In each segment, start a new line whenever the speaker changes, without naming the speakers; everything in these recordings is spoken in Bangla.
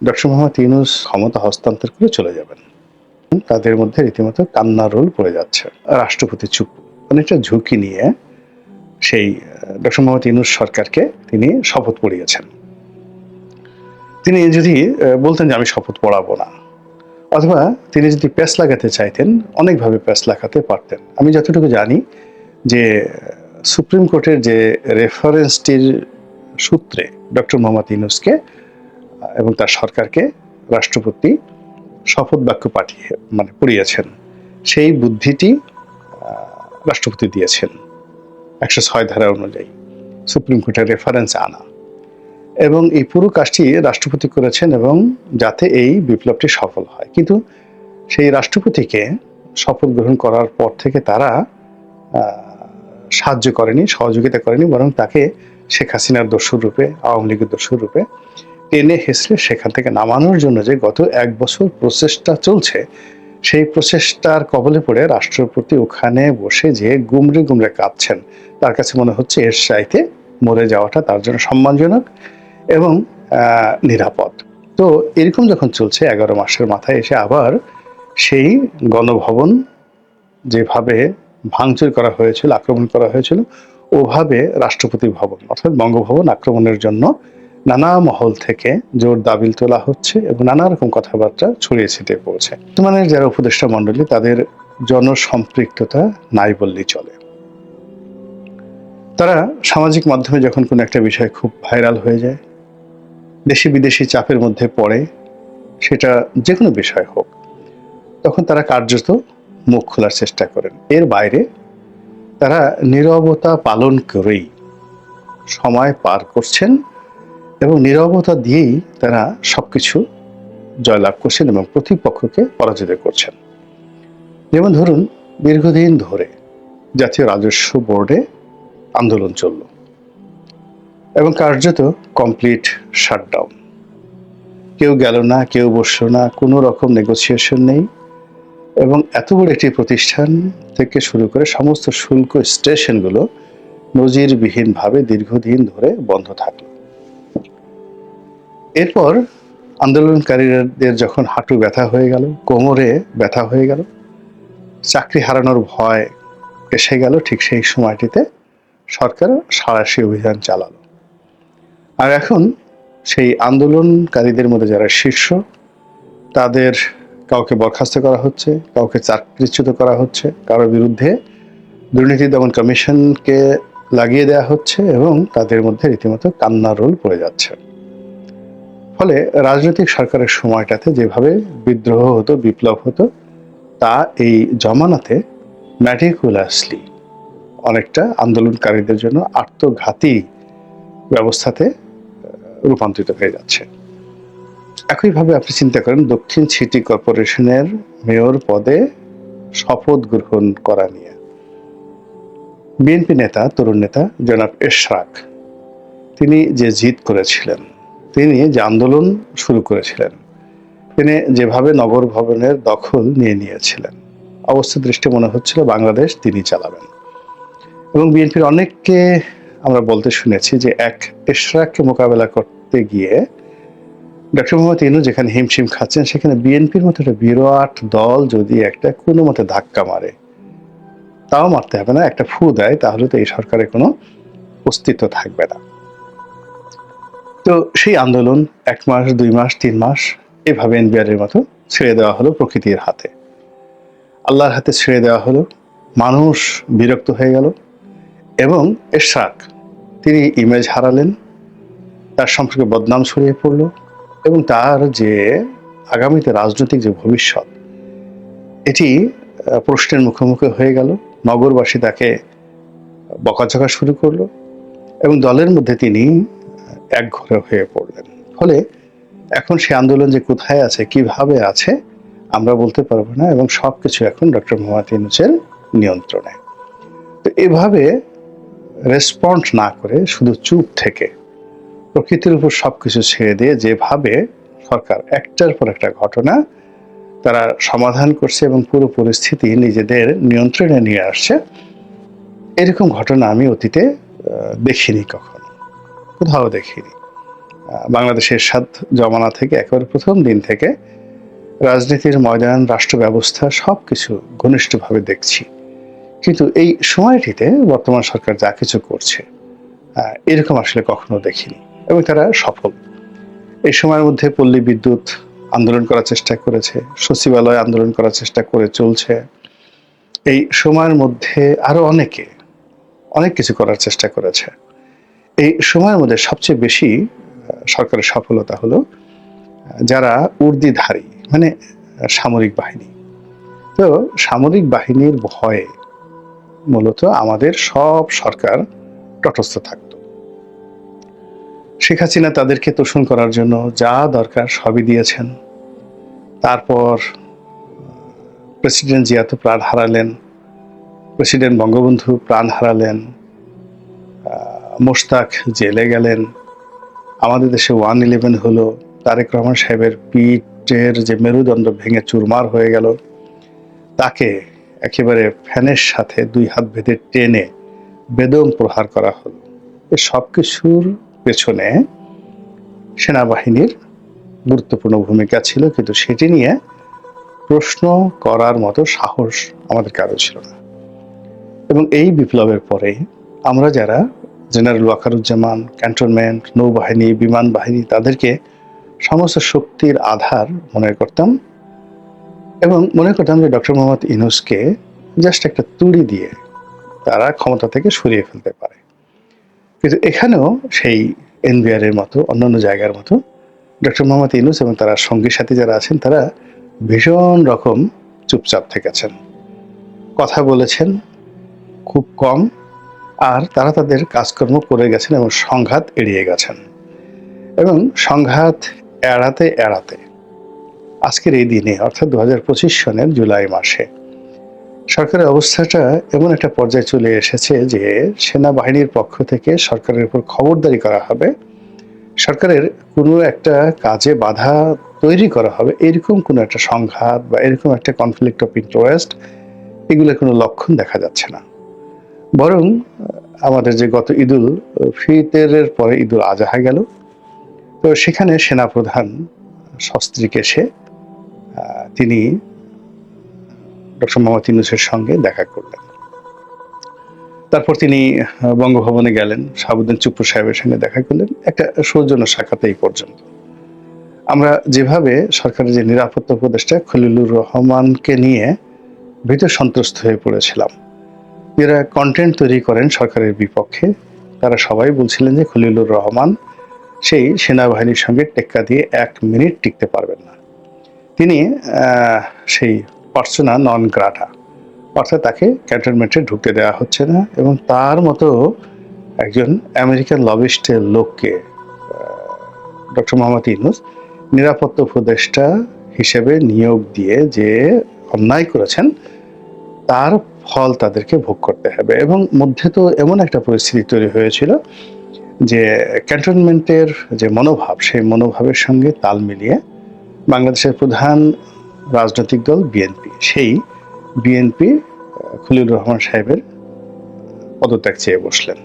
ডক্টর মোহাম্মদ ইউনূস ক্ষমতা হস্তান্তর করে চলে যাবেন। তাদের মধ্যে রীতিমতো কান্নার রোল পড়ে যাচ্ছে। রাষ্ট্রপতি চুপ, অনেকটা ঝুঁকি নিয়ে সেই ডক্টর মোহাম্মদ ইউনূস সরকারকে তিনি শপথ পড়িয়েছেন। তিনি যদি বলতেন যে আমি শপথ পড়াবো না, অথবা তিনি যদি প্যাঁচ লাগাতে চাইতেন, অনেকভাবে প্যাঁচ লাগাতে পারতেন। আমি যতটুকু জানি যে সুপ্রিম কোর্টের যে রেফারেন্সটির সূত্রে ডক্টর মোহাম্মদ ইউনূসকে এবং তার সরকারকে রাষ্ট্রপতি শপথ বাক্য পড়িয়েছেন, সেই বুদ্ধিটি রাষ্ট্রপতি দিয়েছেন 106 ধারা অনুযায়ী সুপ্রিম কোর্টের রেফারেন্স আনা, এবং এই পুরো কাজটি রাষ্ট্রপতি করেছেন এবং যাতে এই বিপ্লবটি সফল হয়। কিন্তু সেই রাষ্ট্রপতিকে শপথ গ্রহণ করার পর থেকে তারা সাহায্য করেনি, সহযোগিতা করেনি, বরং তাকে শেখ হাসিনার দস্যুর রূপে, আওয়ামী লীগের দস্যুর রূপে টেনে হেসড়ে সেখান থেকে নামানোর জন্য যে গত 1 বছর প্রচেষ্টা চলছে, সেই প্রচেষ্টার কবলে পড়ে রাষ্ট্রপতি ওখানে বসে যে গুমরে গুমরে কাঁদছেন। তার কাছে মনে হচ্ছে এর চাইতে মরে যাওয়াটা তার জন্য সম্মানজনক এবং নিরাপদ। তো এরকম যখন চলছে 11 মাসের মাথায় এসে আবার সেই গণভবন যেভাবে ভাঙচুর করা হয়েছিল, আক্রমণ করা হয়েছিল, ওভাবে রাষ্ট্রপতি ভবন অর্থাৎ বঙ্গভবন আক্রমণের জন্য নানা মহল থেকে জোর দাবিল তোলা হচ্ছে এবং নানা রকম কথাবার্তা ছড়িয়ে ছিটিয়ে পড়ছে। বর্তমানের যারা উপদেষ্টা মণ্ডলী, তাদের জনসম্পৃক্ততা নাই বললেই চলে। তারা সামাজিক মাধ্যমে যখন কোনো একটা বিষয় খুব ভাইরাল হয়ে যায়, দেশি বিদেশি চাপের মধ্যে পড়ে, সেটা যে কোনো বিষয় হোক, তখন তারা কার্যত মুখ খোলার চেষ্টা করেন। এর বাইরে তারা নীরবতা পালন করেই সময় পার করছেন এবং নীরবতা দিয়েই তারা সবকিছু জয়লাভ করছেন এবং প্রতিপক্ষকে পরাজিত করছেন। যেমন ধরুন, দীর্ঘদিন ধরে জাতীয় রাজস্ব বোর্ডে আন্দোলন চলল এবং কার্যত কমপ্লিট শাটডাউন। কেউ গেল না, কেউ বসলো না, কোনো রকম নেগোসিয়েশন নেই, এবং এত বড় একটি প্রতিষ্ঠান থেকে শুরু করে সমস্ত শুল্ক স্টেশনগুলো নজিরবিহীনভাবে দীর্ঘদিন ধরে বন্ধ থাকলো। এরপর আন্দোলনকারীদের যখন হাঁটু ব্যথা হয়ে গেল, কোমরে ব্যথা হয়ে গেল, চাকরি হারানোর ভয় এসে গেল, ঠিক সেই সময়টিতে সরকার সাঁড়াশি অভিযান চালালো। আর এখন সেই আন্দোলনকারীদের মধ্যে যারা শীর্ষ, তাদের কাউকে বরখাস্ত করা হচ্ছে, কাউকে চাকরিচ্যুত করা হচ্ছে, কারোর বিরুদ্ধে দুর্নীতি দমন কমিশনকে লাগিয়ে দেওয়া হচ্ছে এবং তাদের মধ্যে রীতিমতো কান্নার রোল পড়ে যাচ্ছে। ফলে রাজনৈতিক সরকারের সময়টাতে যেভাবে বিদ্রোহ হতো, বিপ্লব হতো, তা এই জমানাতে ম্যাটিকুলাসলি অনেকটা আন্দোলনকারীদের জন্য আত্মঘাতী ব্যবস্থাতে রূপান্তরিত হয়ে যাচ্ছে। একইভাবে আপনি চিন্তা করেন দক্ষিণ সিটি কর্পোরেশনের মেয়র পদে শপথ গ্রহণ করা নিয়ে বিএনপি নেতা, তরুণ নেতা জনাব এশরাক, তিনি যে জিদ করেছিলেন, তিনি যে আন্দোলন শুরু করেছিলেন, তিনি যেভাবে নগর ভবনের দখল নিয়ে নিয়েছিলেন, অবস্থা দৃষ্টি মনে হচ্ছিল বাংলাদেশ তিনি চালাবেন। এবং বিএনপির অনেককে আমরা বলতে শুনেছি যে এক এশরাককে মোকাবেলা করতে গিয়ে ডক্টর মোহাম্মদ ইউনূস যেখানে হিমশিম খাচ্ছেন, সেখানে বিএনপির মতো একটা বিরাট দল যদি একটা কোনো মতে ধাক্কা মারে, তাও মারতে হবে না, একটা ফু দেয়, তাহলে তো এই সরকারের কোনো অস্তিত্ব থাকবে না। তো সেই আন্দোলন 1 মাস, 2 মাস, 3 মাস এভাবে এনবিআরের মতো ছেড়ে দেওয়া হলো প্রকৃতির হাতে, আল্লাহর হাতে ছেড়ে দেওয়া হলো। মানুষ বিরক্ত হয়ে গেল এবং এশরাক তিনি ইমেজ হারালেন, তার সম্পর্কে বদনাম ছড়িয়ে পড়ল এবং তার যে আগামীতে রাজনৈতিক যে ভবিষ্যৎ, এটি প্রশ্নের মুখোমুখি হয়ে গেল। নগরবাসী তাকে বকাঝকা শুরু করলো এবং দলের মধ্যে তিনি একঘরে হয়ে পড়লেন। ফলে এখন সে আন্দোলন যে কোথায় আছে, কিভাবে আছে, আমরা বলতে পারবো না এবং সবকিছু এখন ডক্টর মোহাম্মদ ইউনূসের নিয়ন্ত্রণে। তো এভাবে রেসপন্ড না করে শুধু চুপ থেকে প্রকৃতির উপর সবকিছু ছেড়ে দিয়ে যেভাবে সরকার একটার পর একটা ঘটনা তারা সমাধান করছে এবং পুরো পরিস্থিতি নিজেদের নিয়ন্ত্রণে নিয়ে আসছে, এরকম ঘটনা আমি অতীতে দেখিনি, কখনো কোথাও দেখিনি। বাংলাদেশের এরশাদ জমানা থেকে একেবারে প্রথম দিন থেকে রাজনীতির ময়দান, রাষ্ট্র ব্যবস্থা সবকিছু ঘনিষ্ঠভাবে দেখছি। কিন্তু এই সময়টিতে বর্তমান সরকার যা কিছু করছে এরকম আসলে কখনো দেখিনি, এবং তারা সফল। এই সময়ের মধ্যে পল্লী বিদ্যুৎ আন্দোলন করার চেষ্টা করেছে, সচিবালয় আন্দোলন করার চেষ্টা করে চলছে। এই সময়ের মধ্যে আরো অনেকে অনেক কিছু করার চেষ্টা করেছে। এই সময়ের মধ্যে সবচেয়ে বেশি সরকারের সফলতা হলো যারা উর্দিধারী, মানে সামরিক বাহিনী। তো সামরিক বাহিনীর ভয়ে মূলত আমাদের সব সরকার তটস্থ থাকত। শেখ হাসিনা তাদেরকে তোষণ করার জন্য যা দরকার সবই দিয়েছেন। তারপর প্রেসিডেন্ট জিয়া তো প্রাণ হারালেন, প্রেসিডেন্ট বঙ্গবন্ধু প্রাণ হারালেন, মোশতাক জেলে গেলেন, আমাদের দেশে 1/11 হলো, তারেক রহমান সাহেবের পিঠের যে মেরুদণ্ড ভেঙে চুরমার হয়ে গেল, তাকে একেবারে ফ্যানের সাথে 2 হাত বেঁধে টেনে বেদম প্রহার করা হলো। এই সব কিছুর পেছনে সেনাবাহিনীর গুরুত্বপূর্ণ ভূমিকা ছিল, কিন্তু সেটি নিয়ে প্রশ্ন করার মতো সাহস আমাদের কারো ছিল না। এবং এই বিপ্লবের পরে আমরা যারা জেনারেল ওয়াকারুজ্জামান, ক্যান্টনমেন্ট, নৌবাহিনী, বিমান বাহিনী, তাদেরকে সমস্ত শক্তির আধার মনে করতাম, এবং মনে করতাম যে ডক্টর মোহাম্মদ ইউনূসকে জাস্ট একটা তুড়ি দিয়ে তারা ক্ষমতা থেকে সরিয়ে ফেলতে পারে। কিন্তু এখানেও সেই এনবিআর এর মতো অন্যান্য জায়গার মতো ডক্টর মোহাম্মদ ইউনূস এবং তারা সঙ্গী সাথী যারা আছেন তারা ভীষণ রকম চুপচাপ থেকেছেন, কথা বলেছেন খুব কম, আর তারা তাদের কাজকর্ম করে গেছেন এবং সংঘাত এড়িয়ে গেছেন। এবং সংঘাত এড়াতে এড়াতে আজকের এই দিনে অর্থাৎ 2025 সনের জুলাই মাসে সরকারের অবস্থাটা এমন একটা পর্যায়ে চলে এসেছে যে সেনাবাহিনীর পক্ষ থেকে সরকারের উপর খবরদারি করা হবে, সরকারের কোনো একটা কাজে বাধা তৈরি করা হবে, এরকম কোনো একটা সংঘাত বা এরকম একটা কনফ্লিক্ট অফ ইন্টারেস্ট এগুলো কোনো লক্ষণ দেখা যাচ্ছে না। বরং আমাদের যে গত ঈদুল ফিতরের পরে ঈদুল আজহা গেল, তো সেখানে সেনাপ্রধান সস্ত্রীক এসে তিনি ডক্টর মোহাম্মদ ইউনূসের সঙ্গে দেখা করলেন। তারপর তিনি বঙ্গভবনে গেলেন, শাহাবুদ্দিন চুপ্পু সাহেবের সঙ্গে দেখা করলেন, একটা সৌজন্য সাক্ষাৎ এই পর্যন্ত। আমরা যেভাবে সরকারের যে নিরাপত্তা উপদেষ্টা খলিলুর রহমানকে নিয়ে ভীত সন্ত্রস্ত হয়ে পড়েছিলাম, যারা কন্টেন্ট তৈরি করেন সরকারের বিপক্ষে, তারা সবাই বলছিলেন যে খলিলুর রহমান সেই সেনাবাহিনীর সঙ্গে টেক্কা দিয়ে 1 মিনিট টিকতে পারবেন না, তিনি সেই পার্সোনা নন গ্রাটা, অর্থাৎ তাকে ক্যান্টনমেন্টে ঢুকতে দেওয়া হচ্ছে না। এবং তার মতো একজন আমেরিকান লবিস্টের লোককে ডক্টর মোহাম্মদ ইউনূস নিরাপত্তা উপদেষ্টা হিসেবে নিয়োগ দিয়ে যে অন্যায় করেছেন তার ফল তাদেরকে ভোগ করতে হবে। এবং মধ্যে তো এমন একটা পরিস্থিতি তৈরি হয়েছিল যে ক্যান্টনমেন্টের যে মনোভাব, সেই মনোভাবের সঙ্গে তাল মিলিয়ে বাংলাদেশের প্রধান রাজনৈতিক দল বিএনপি, সেই বিএনপি খলিলুর রহমান সাহেবের পদত্যাগ চেয়ে বসলেন,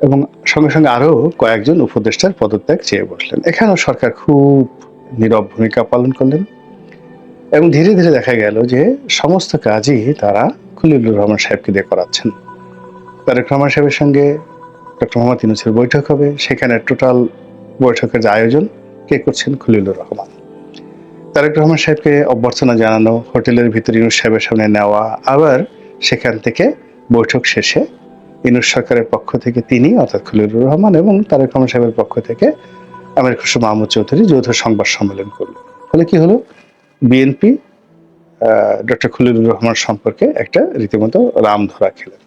এবং সঙ্গে সঙ্গে আরো কয়েকজন উপদেষ্টার পদত্যাগ চেয়ে বসলেন। এখানেও সরকার খুব নীরব ভূমিকা পালন করলেন, এবং ধীরে ধীরে দেখা গেল যে সমস্ত কাজই তারা খলিলুর রহমান সাহেবকে দিয়ে করাচ্ছেন। তারেক রহমান সাহেবের সঙ্গে ডক্টর মোহাম্মদ ইউনূসের বৈঠক হবে, সেখানে টোটাল বৈঠকের যে আয়োজন কে করছেন? খলিলুর রহমান। তারেক রহমান সাহেবকে অভ্যর্থনা জানানো, হোটেলের ভিতরে ইউনূস সাহেবের সামনে নেওয়া, আবার সেখান থেকে বৈঠক শেষে ইউনূস সরকারের পক্ষ থেকে তিনি অর্থাৎ খলিলুর রহমান এবং তারেক রহমান সাহেবের পক্ষ থেকে আমির খসরু মাহমুদ চৌধুরী যৌথ সংবাদ সম্মেলন করলেন। ফলে কি হলো? বিএনপি ডক্টর খলিলুর রহমান সম্পর্কে একটা রীতিমতো রাম ধরা খেলেন।